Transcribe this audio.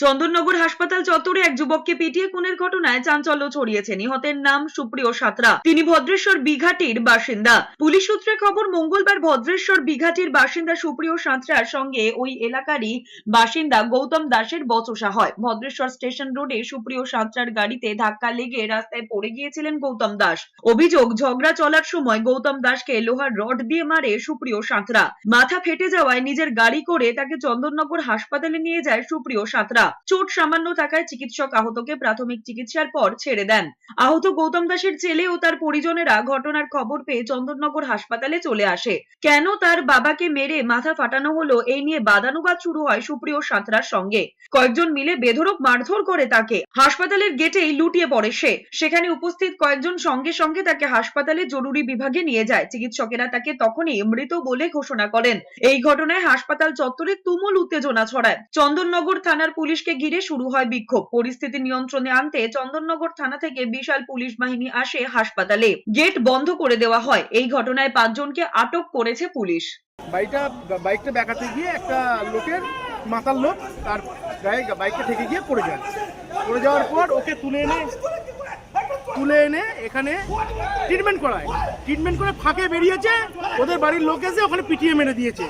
চন্দননগর হাসপাতাল চত্বরে এক যুবককে পিটিয়ে খুনের ঘটনায় চাঞ্চল্য ছড়িয়েছে। নিহতের নাম সুপ্রিয় সাঁতরা। তিনি ভদ্রেশ্বর বিঘাটির বাসিন্দা। পুলিশ সূত্রে খবর, মঙ্গলবার ভদ্রেশ্বর বিঘাটির বাসিন্দা সুপ্রিয় সাঁতরার সঙ্গে ওই এলাকারই বাসিন্দা গৌতম দাসের বচসা হয়। ভদ্রেশ্বর স্টেশন রোডে সুপ্রিয় সাঁতরার গাড়িতে ধাক্কা লেগে রাস্তায় পড়ে গিয়েছিলেন গৌতম দাস। অভিযোগ, ঝগড়া চলার সময় গৌতম দাসকে লোহার রড দিয়ে মারে সুপ্রিয় সাঁতরা। মাথা ফেটে যাওয়ায় নিজের গাড়ি করে তাকে চন্দননগর হাসপাতালে নিয়ে যায় সুপ্রিয় সাঁতরা। চোট সামান্য থাকায় চিকিৎসক আহতকে প্রাথমিক চিকিৎসার পর ছেড়ে দেন। আহত গৌতম দাসের ছেলে ও তার পরিজনেরা ঘটনার খবর পেয়ে চন্দননগর হাসপাতালে চলে আসে। কেন তার বাবাকে মেরে মাথা ফাটানো হলো, এই নিয়ে বাদানুবাদ শুরু হয় সুপ্রিয় সাঁতরার সঙ্গে। কয়েকজন মিলে বেধড়ক মারধর করে তাকে। হাসপাতালের গেটেই লুটিয়ে পড়ে সে। সেখানে উপস্থিত কয়েকজন সঙ্গে সঙ্গে তাকে হাসপাতালে জরুরি বিভাগে নিয়ে যায়। চিকিৎসকেরা তাকে তখনই মৃত বলে ঘোষণা করেন। এই ঘটনায় হাসপাতাল চত্বরে তুমুল উত্তেজনা ছড়ায়। চন্দননগর থানার পুলিশকে ঘিরে শুরু হয় বিক্ষোভ। পরিস্থিতি নিয়ন্ত্রণে আনতে চন্দননগর থানা থেকে বিশাল পুলিশ বাহিনী আসে হাসপাতালে। গেট বন্ধ করে দেওয়া হয়। এই ঘটনায় 5 জনকে আটক করেছে পুলিশ। বাইকটা বেঁকাতে গিয়ে একটা লোকের মাথার লোক তার গায়ে বাইকটা ঠেকে গিয়ে পড়ে যায়। পড়ে যাওয়ার পর ওকে তুলে এনে এখানে ট্রিটমেন্ট করায়। ট্রিটমেন্ট করে ফাঁকে বেরিয়েছে, ওদের বাড়ির লোক এসে ওখানে পিটিয়ে মেরে দিয়েছে।